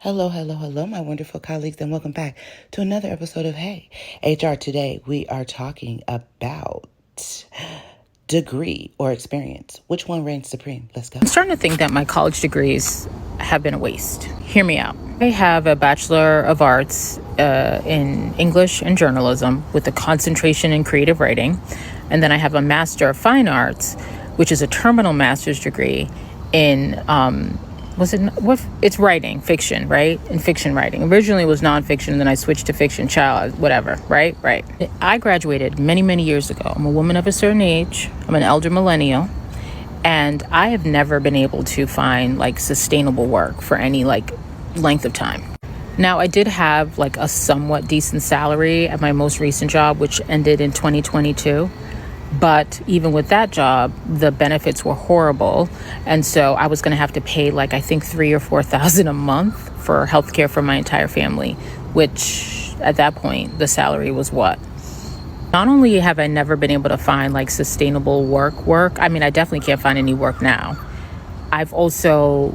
Hello, hello, hello, my wonderful colleagues, and welcome back to another episode of Hey HR. Today, we are talking about degree or experience. Which one reigns supreme? Let's go. I'm starting to think that my college degrees have been a waste. Hear me out. I have a Bachelor of Arts in English and Journalism with a concentration in creative writing. And then I have a Master of Fine Arts, which is a terminal master's degree in it's writing, fiction, right? In fiction writing. Originally it was nonfiction, and then I switched to fiction, whatever, right? I graduated many years ago. I'm a woman of a certain age. I'm an elder millennial. And I have never been able to find sustainable work for any length of time. Now, I did have a somewhat decent salary at my most recent job, which ended in 2022. But even with that job, the benefits were horrible. And so I was going to have to pay I think $3,000 or $4,000 a month for healthcare for my entire family, which at that point, the salary was what? Not only have I never been able to find sustainable work. I mean, I definitely can't find any work now. I've also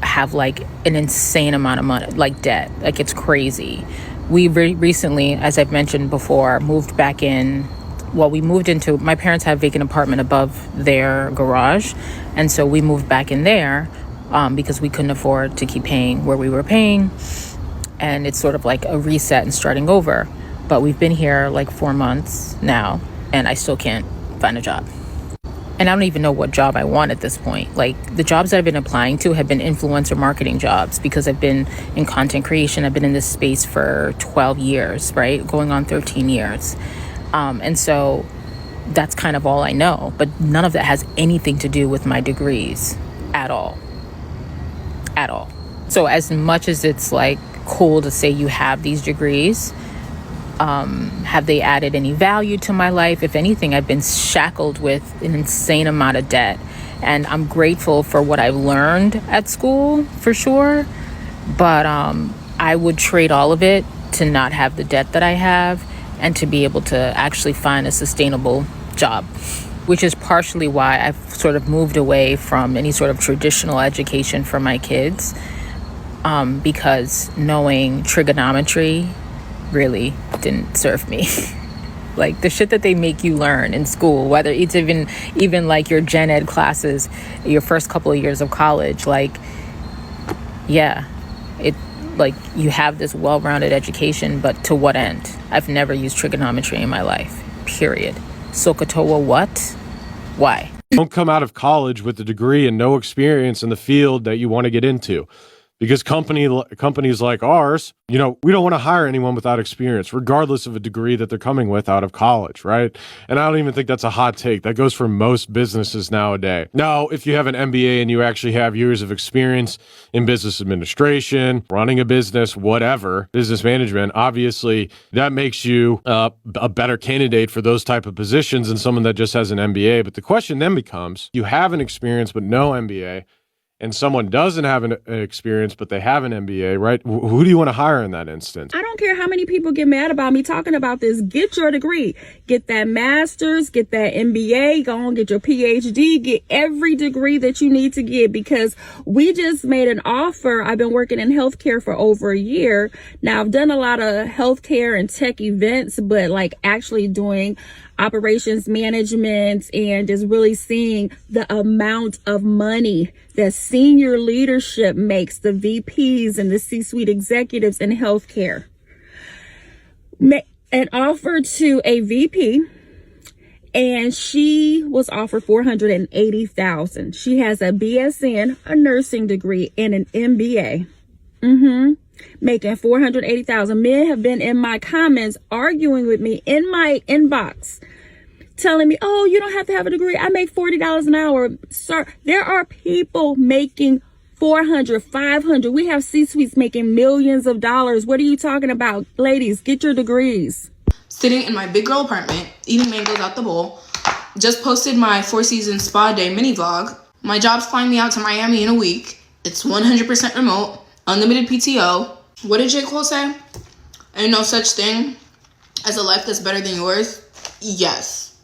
have an insane amount of money, debt. It's crazy. We recently, as I've mentioned before, moved back in. Well, we moved into, my parents had a vacant apartment above their garage. And so we moved back in there because we couldn't afford to keep paying where we were paying. And it's sort of a reset and starting over. But we've been here 4 months now, and I still can't find a job. And I don't even know what job I want at this point. The jobs that I've been applying to have been influencer marketing jobs because I've been in content creation. I've been in this space for 12 years, right? Going on 13 years. And so that's kind of all I know. But none of that has anything to do with my degrees at all. At all. So as much as it's cool to say you have these degrees, have they added any value to my life? If anything, I've been shackled with an insane amount of debt. And I'm grateful for what I've learned at school, for sure. But I would trade all of it to not have the debt that I have and to be able to actually find a sustainable job, which is partially why I've sort of moved away from any sort of traditional education for my kids, because knowing trigonometry really didn't serve me. The shit that they make you learn in school, whether it's even your gen ed classes, your first couple of years of college, you have this well-rounded education, but to what end? I've never used trigonometry in my life, period. SOHCAHTOA what? Why? Don't come out of college with a degree and no experience in the field that you want to get into. Because companies like ours, we don't want to hire anyone without experience, regardless of a degree that they're coming with out of college, right? And I don't even think that's a hot take. That goes for most businesses nowadays. Now, if you have an MBA and you actually have years of experience in business administration, running a business, whatever, business management, obviously that makes you a better candidate for those type of positions than someone that just has an MBA. But the question then becomes, you have an experience but no MBA, and someone doesn't have an experience, but they have an MBA, right? Who do you want to hire in that instance? I don't care how many people get mad about me talking about this. Get your degree. Get that master's, get that MBA, go on, get your PhD, get every degree that you need to get, because we just made an offer. I've been working in healthcare for over a year. Now, I've done a lot of healthcare and tech events, but actually doing operations management and just really seeing the amount of money that senior leadership makes, the VPs and the C-suite executives in healthcare. An offer to a VP, and she was offered $480,000. She has a BSN, a nursing degree, and an MBA. Making $480,000. Men have been in my comments arguing with me in my inbox, telling me, oh, you don't have to have a degree. I make $40 an hour. Sir, there are people making $400, $500. We have C-suites making millions of dollars. What are you talking about? Ladies, get your degrees. Sitting in my big girl apartment, eating mangoes out the bowl. Just posted my 4-season spa day mini vlog. My job's flying me out to Miami in a week. It's 100% remote, unlimited PTO. What did J. Cole say? Ain't no such thing as a life that's better than yours. Yes.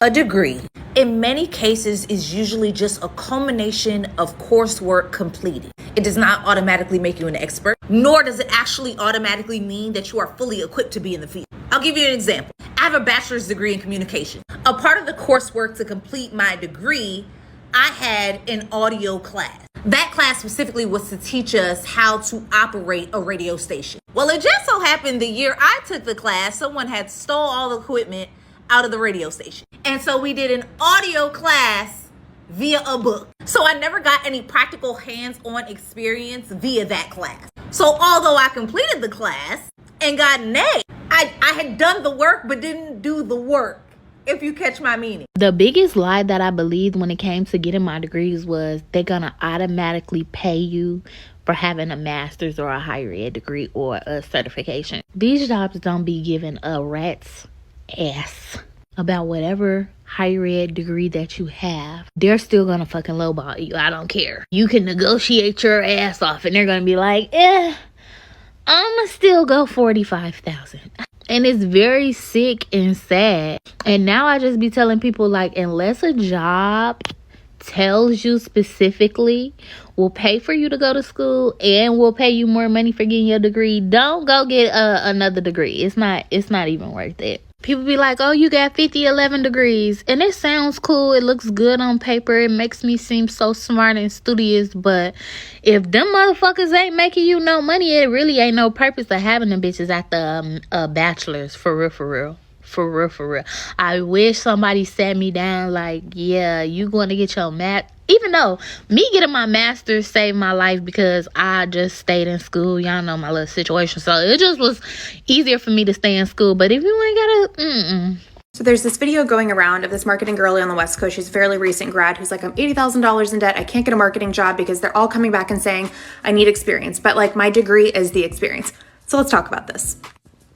A degree in many cases is usually just a culmination of coursework completed. It does not automatically make you an expert, nor does it actually automatically mean that you are fully equipped to be in the field. I'll give you an example. I have a bachelor's degree in communication. A part of the coursework to complete my degree, I had an audio class. That class specifically was to teach us how to operate a radio station. Well, it just so happened the year I took the class, someone had stole all the equipment out of the radio station. And so we did an audio class via a book. So I never got any practical hands-on experience via that class. So although I completed the class and got an A, I had done the work but didn't do the work, if you catch my meaning. The biggest lie that I believed when it came to getting my degrees was they're gonna automatically pay you for having a master's or a higher ed degree or a certification. These jobs don't be giving a rat's ass about whatever higher ed degree that you have. They're still gonna fucking lowball you. I don't care. You can negotiate your ass off and they're gonna be like, I'ma still go $45,000. And it's very sick and sad. And now I just be telling people, like, unless a job tells you specifically will pay for you to go to school and will pay you more money for getting your degree, don't go get another degree. It's not even worth it. People be like, oh, you got 11 degrees. And it sounds cool. It looks good on paper. It makes me seem so smart and studious. But if them motherfuckers ain't making you no money, it really ain't no purpose of having them bitches at the bachelor's. For real. I wish somebody sat me down like, yeah, you going to get your math. Even though me getting my master's saved my life because I just stayed in school. Y'all know my little situation. So it just was easier for me to stay in school. But if you ain't got So there's this video going around of this marketing girlie on the West Coast. She's a fairly recent grad who's like, I'm $80,000 in debt. I can't get a marketing job because they're all coming back and saying I need experience. But like my degree is the experience. So let's talk about this.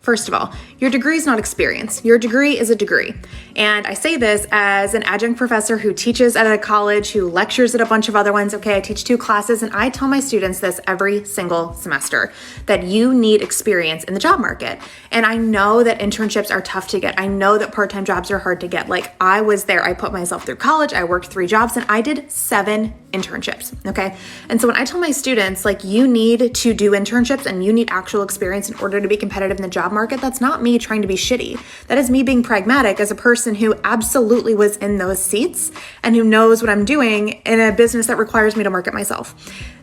First of all, your degree is not experience. Your degree is a degree. And I say this as an adjunct professor who teaches at a college, who lectures at a bunch of other ones. Okay, I teach 2 classes and I tell my students this every single semester, that you need experience in the job market. And I know that internships are tough to get. I know that part-time jobs are hard to get. Like I was there, I put myself through college, I worked 3 jobs and I did 7 internships, okay? And so when I tell my students, like, you need to do internships and you need actual experience in order to be competitive in the job market, that's not me trying to be shitty. That is me being pragmatic as a person who absolutely was in those seats and who knows what I'm doing in a business that requires me to market myself.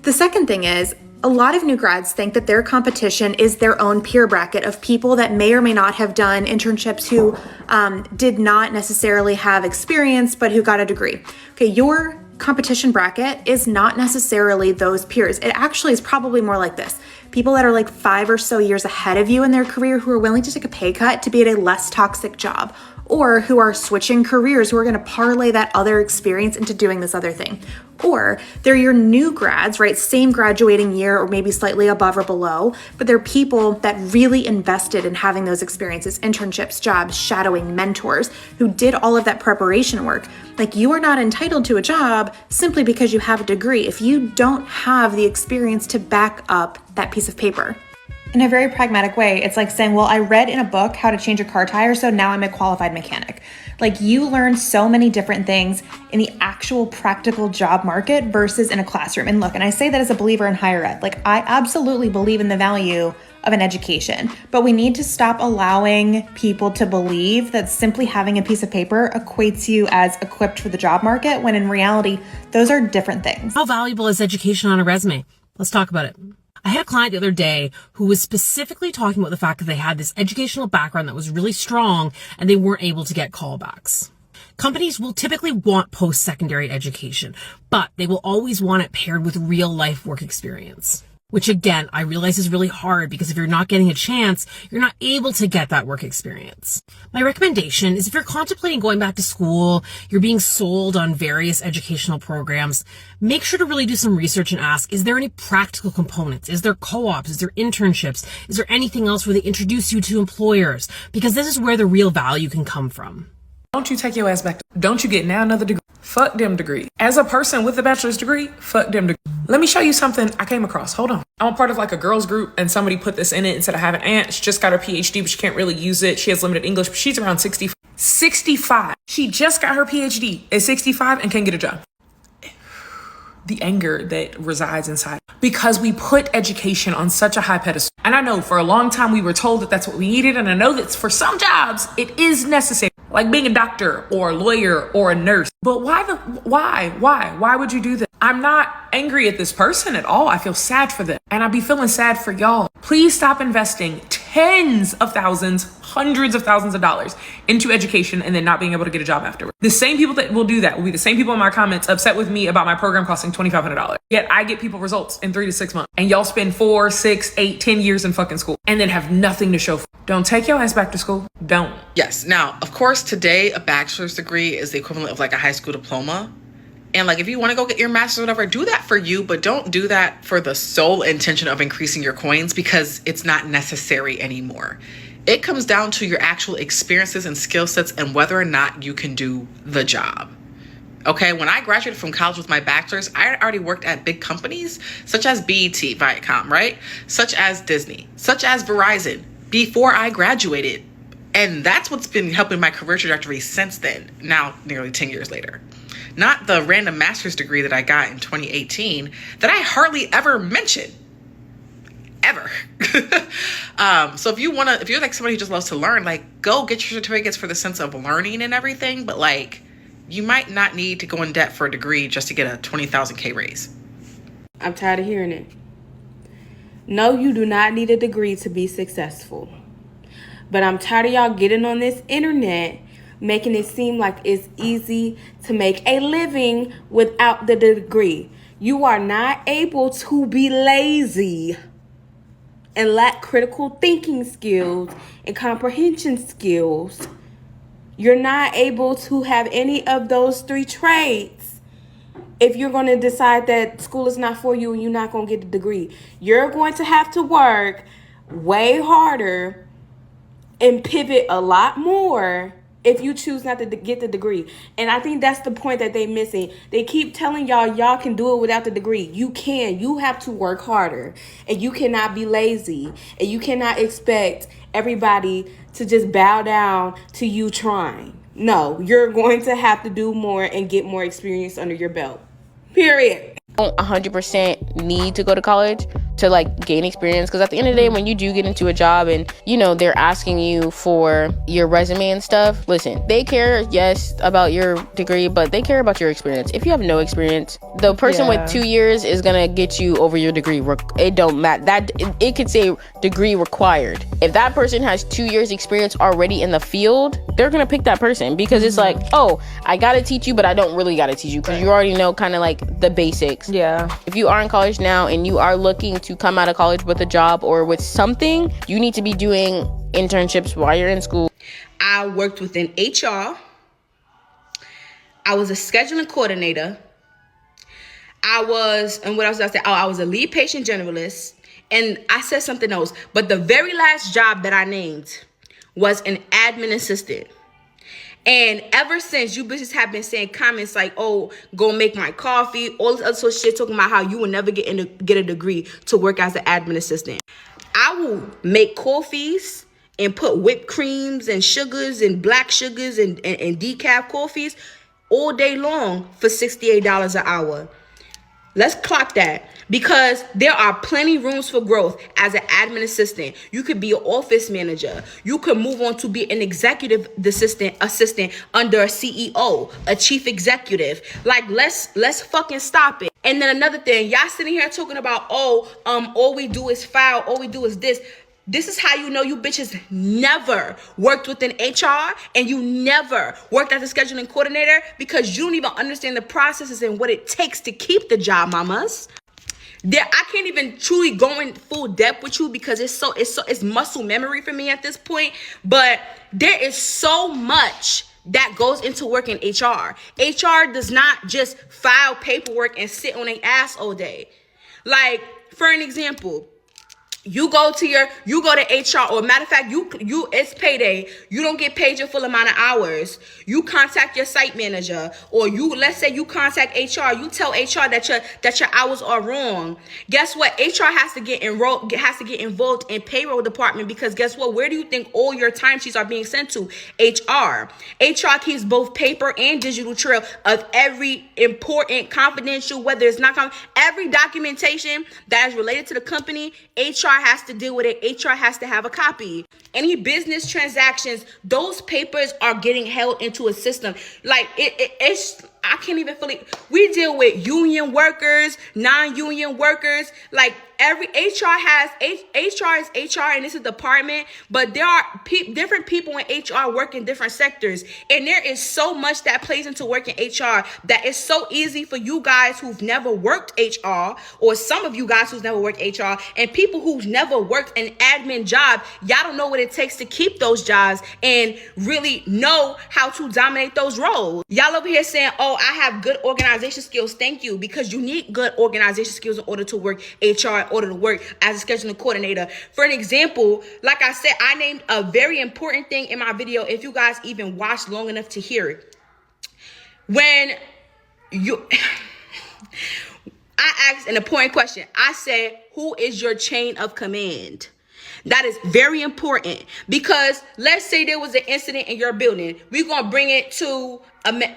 The second thing is, a lot of new grads think that their competition is their own peer bracket of people that may or may not have done internships who did not necessarily have experience, but who got a degree. Okay, your competition bracket is not necessarily those peers. It actually is probably more like this. People that are like 5 or so years ahead of you in their career who are willing to take a pay cut to be at a less toxic job, or who are switching careers, who are going to parlay that other experience into doing this other thing. Or they're your new grads, right? Same graduating year or maybe slightly above or below, but they're people that really invested in having those experiences, internships, jobs, shadowing, mentors, who did all of that preparation work. Like, you are not entitled to a job simply because you have a degree if you don't have the experience to back up that piece of paper. In a very pragmatic way, it's like saying, well, I read in a book how to change a car tire, so now I'm a qualified mechanic. Like, you learn so many different things in the actual practical job market versus in a classroom. And look, and I say that as a believer in higher ed, like, I absolutely believe in the value of an education, but we need to stop allowing people to believe that simply having a piece of paper equates you as equipped for the job market, when in reality, those are different things. How valuable is education on a resume? Let's talk about it. I had a client the other day who was specifically talking about the fact that they had this educational background that was really strong and they weren't able to get callbacks. Companies will typically want post-secondary education, but they will always want it paired with real life work experience. Which again, I realize is really hard because if you're not getting a chance, you're not able to get that work experience. My recommendation is if you're contemplating going back to school, you're being sold on various educational programs, make sure to really do some research and ask, is there any practical components? Is there co-ops? Is there internships? Is there anything else where they introduce you to employers? Because this is where the real value can come from. Don't you take your ass back. Don't you get now another degree. Fuck them degree. As a person with a bachelor's degree, fuck them degree. Let me show you something I came across. Hold on. I'm a part of like a girls group and somebody put this in it and said I have an aunt. She just got her PhD, but she can't really use it. She has limited English, but she's around 60. 65. She just got her PhD at 65 and can't get a job. The anger that resides inside, because we put education on such a high pedestal. And I know for a long time we were told that that's what we needed. And I know that for some jobs it is necessary, like being a doctor or a lawyer or a nurse. But why would you do that? I'm not angry at this person at all. I feel sad for them. And I'd be feeling sad for y'all. Please stop investing tens of thousands, hundreds of thousands of dollars into education and then not being able to get a job afterwards. The same people that will do that will be the same people in my comments upset with me about my program costing $2,500. Yet I get people results in 3 to 6 months. And y'all spend 4, 6, 8, 10 years in fucking school and then have nothing to show for it. Don't take your ass back to school. Don't. Yes. Now, of course, today a bachelor's degree is the equivalent of like a high school diploma. And like, if you want to go get your master's or whatever, do that for you, but don't do that for the sole intention of increasing your coins, because it's not necessary anymore. It comes down to your actual experiences and skill sets and whether or not you can do the job. Okay, when I graduated from college with my bachelor's, I had already worked at big companies such as BET, Viacom, right? Such as Disney, such as Verizon, before I graduated. And that's what's been helping my career trajectory since then, now nearly 10 years later. Not the random master's degree that I got in 2018 that I hardly ever mention. Ever. So if you're like somebody who just loves to learn, like, go get your certificates for the sense of learning and everything. But like, you might not need to go in debt for a degree just to get a 20,000K raise. I'm tired of hearing it. No, you do not need a degree to be successful. But I'm tired of y'all getting on this internet making it seem like it's easy to make a living without the degree. You are not able to be lazy and lack critical thinking skills and comprehension skills. You're not able to have any of those 3 traits if you're going to decide that school is not for you and you're not going to get a degree. You're going to have to work way harder and pivot a lot more if you choose not to get the degree. And I think that's the point that they're missing. They keep telling y'all can do it without the degree. You can. You have to work harder. And you cannot be lazy. And you cannot expect everybody to just bow down to you trying. No, you're going to have to do more and get more experience under your belt. Period. Don't 100% need to go to college to like gain experience, because at the end of the day, when you do get into a job and you know they're asking you for your resume and stuff, listen, they care, yes, about your degree, but they care about your experience. If you have no experience, the person with 2 years is gonna get you over your degree. It don't matter. That it could say degree required. If that person has 2 years experience already in the field, they're gonna pick that person, because it's like, oh, I gotta teach you, but I don't really gotta teach you, because you already know kind of like the basics. Yeah. If you are in college now and you are looking to come out of college with a job or with something, you need to be doing internships while you're in school. I worked within HR. I was a scheduling coordinator. I was a lead patient generalist. And I said something else. But the very last job that I named was an admin assistant. And ever since, you bitches have been saying comments like, oh, go make my coffee, all this other sort of shit, talking about how you will never get a degree to work as an admin assistant. I will make coffees and put whipped creams and sugars and black sugars and decaf coffees all day long for $68 an hour. Let's clock that, because there are plenty rooms for growth as an admin assistant. You could be an office manager. You could move on to be an executive assistant under a CEO, a chief executive. Like, let's fucking stop it. And then another thing, y'all sitting here talking about, all we do is file, all we do is this. This is how you know you bitches never worked within HR and you never worked as a scheduling coordinator, because you don't even understand the processes and what it takes to keep the job, mamas. I can't even truly go in full depth with you, because it's muscle memory for me at this point. But there is so much that goes into working HR. HR does not just file paperwork and sit on their ass all day. Like, for an example, You go to HR, or matter of fact, you it's payday. You don't get paid your full amount of hours. You contact your site manager, or let's say you contact HR. You tell HR that your hours are wrong. Guess what? HR has to get involved in payroll department, because guess what? Where do you think all your timesheets are being sent to? HR. HR keeps both paper and digital trail of every important, confidential, whether it's not every documentation that is related to the company. HR has to deal with it. HR has to have a copy. Any business transactions, those papers are getting held into a system. Like it's, I can't even fully. We deal with union workers, non-union workers. Like every HR is HR, and it's a department, but there are different people in HR work in different sectors, and there is so much that plays into working HR that it's so easy for you guys who've never worked HR, or some of you guys who've never worked HR, and people who've never worked an admin job. Y'all don't know what it takes to keep those jobs and really know how to dominate those roles. Y'all over here saying, oh, I have good organization skills. Thank you, because you need good organization skills in order to work HR, in order to work as a scheduling coordinator. For an example, like I said, I named a very important thing in my video, if you guys even watched long enough to hear it. When I asked an important question. I said, who is your chain of command? That is very important, because let's say there was an incident in your building. We're going to bring it to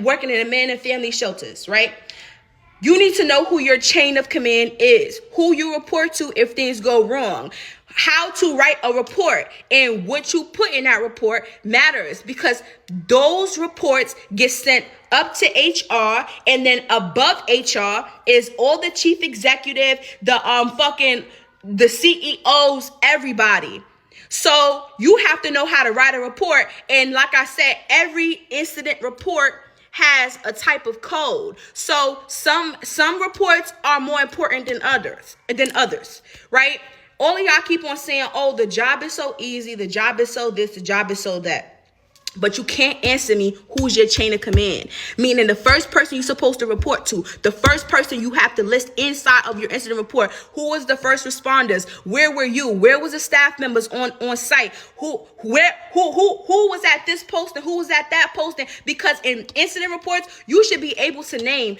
working in a man and family shelters, right? You need to know who your chain of command is, who you report to if things go wrong, how to write a report, and what you put in that report matters, because those reports get sent up to HR, and then above HR is all the chief executive, the CEOs, everybody. So you have to know how to write a report. And like I said, every incident report has a type of code. So some reports are more important than others, right? All of y'all keep on saying, oh, the job is so easy, the job is so this, the job is so that. But you can't answer me who's your chain of command. Meaning the first person you're supposed to report to, the first person you have to list inside of your incident report. Who was the first responders? Where were you? Where was the staff members on site? Who was at this post and who was at that posting? Because in incident reports, you should be able to name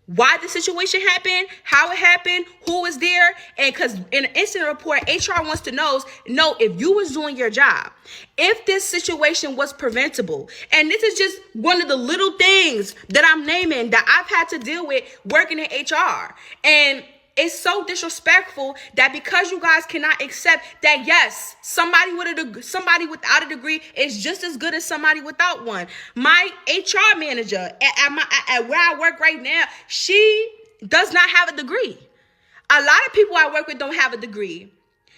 why the situation happened, how it happened, who was there. And because in an incident report, HR wants to know if you was doing your job, if this situation was preventable. And this is just one of the little things that I'm naming that I've had to deal with working in HR. And it's so disrespectful that because you guys cannot accept that, yes, somebody without a degree is just as good as somebody without one. My HR manager at where I work right now, she does not have a degree. A lot of people I work with don't have a degree.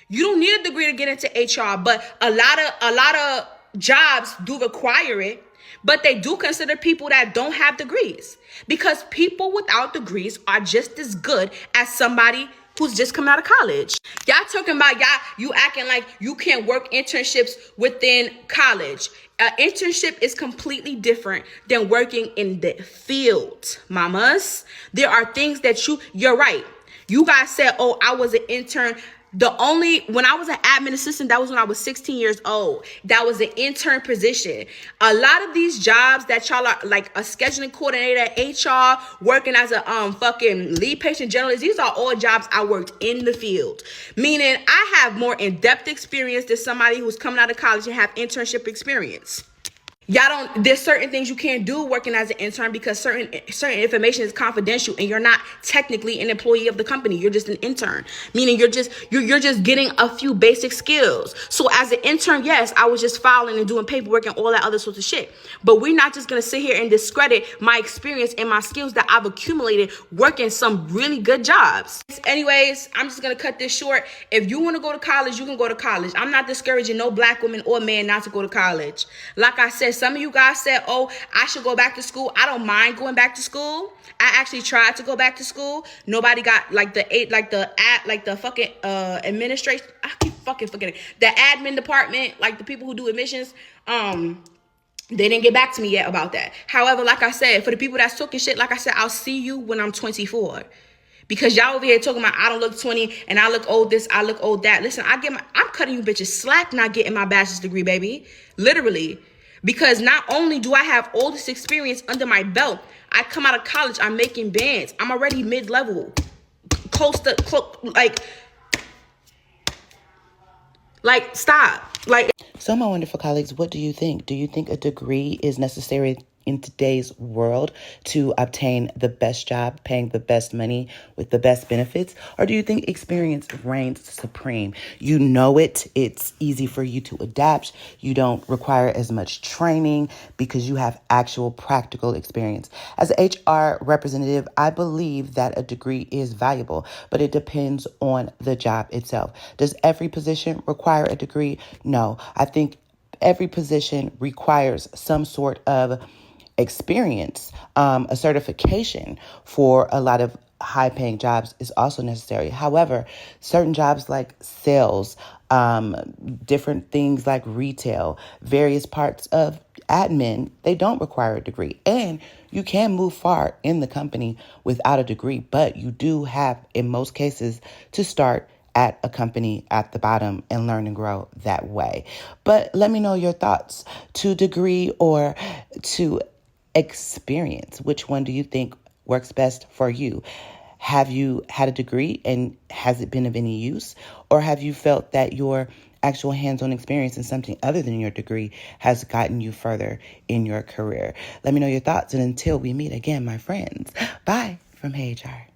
You don't need a degree to get into HR, but a lot of jobs do require it. But they do consider people that don't have degrees, because people without degrees are just as good as somebody who's just coming out of college. Y'all talking about you acting like you can't work internships within college. An internship is completely different than working in the field, mamas. There are things that you're right. You guys said, oh, I was an intern. When I was an admin assistant, that was when I was 16 years old. That was an intern position. A lot of these jobs that y'all are like a scheduling coordinator, HR, working as a fucking lead patient generalist, these are all jobs I worked in the field. Meaning I have more in-depth experience than somebody who's coming out of college and have internship experience. There's certain things you can't do working as an intern, because certain information is confidential, and you're not technically an employee of the company. You're just an intern, meaning you're just getting a few basic skills. So as an intern, yes, I was just filing and doing paperwork and all that other sorts of shit. But we're not just going to sit here and discredit my experience and my skills that I've accumulated working some really good jobs. Anyways, I'm just going to cut this short. If you want to go to college, you can go to college. I'm not discouraging no black woman or man not to go to college. Like I said, some of you guys said, oh, I should go back to school. I don't mind going back to school. I actually tried to go back to school. Nobody got the fucking administration. I keep fucking forgetting. The admin department, like the people who do admissions, they didn't get back to me yet about that. However, like I said, for the people that's talking shit, like I said, I'll see you when I'm 24. Because y'all over here talking about I don't look 20 and I look old this, I look old that. Listen, I'm cutting you bitches slack not getting my bachelor's degree, baby. Literally. Because not only do I have all this experience under my belt, I come out of college, I'm making bands. I'm already mid-level. Stop. So, my wonderful colleagues, what do you think? Do you think a degree is necessary in today's world to obtain the best job, paying the best money with the best benefits? Or do you think experience reigns supreme? You know it. It's easy for you to adapt. You don't require as much training because you have actual practical experience. As an HR representative, I believe that a degree is valuable, but it depends on the job itself. Does every position require a degree? No. I think every position requires some sort of experience. A certification for a lot of high-paying jobs is also necessary. However, certain jobs like sales, different things like retail, various parts of admin, they don't require a degree. And you can move far in the company without a degree, but you do have, in most cases, to start at a company at the bottom and learn and grow that way. But let me know your thoughts. To degree or to experience, which one do you think works best for you? Have you had a degree and has it been of any use? Or have you felt that your actual hands-on experience in something other than your degree has gotten you further in your career? Let me know your thoughts. And until we meet again, my friends, bye from Hey HR.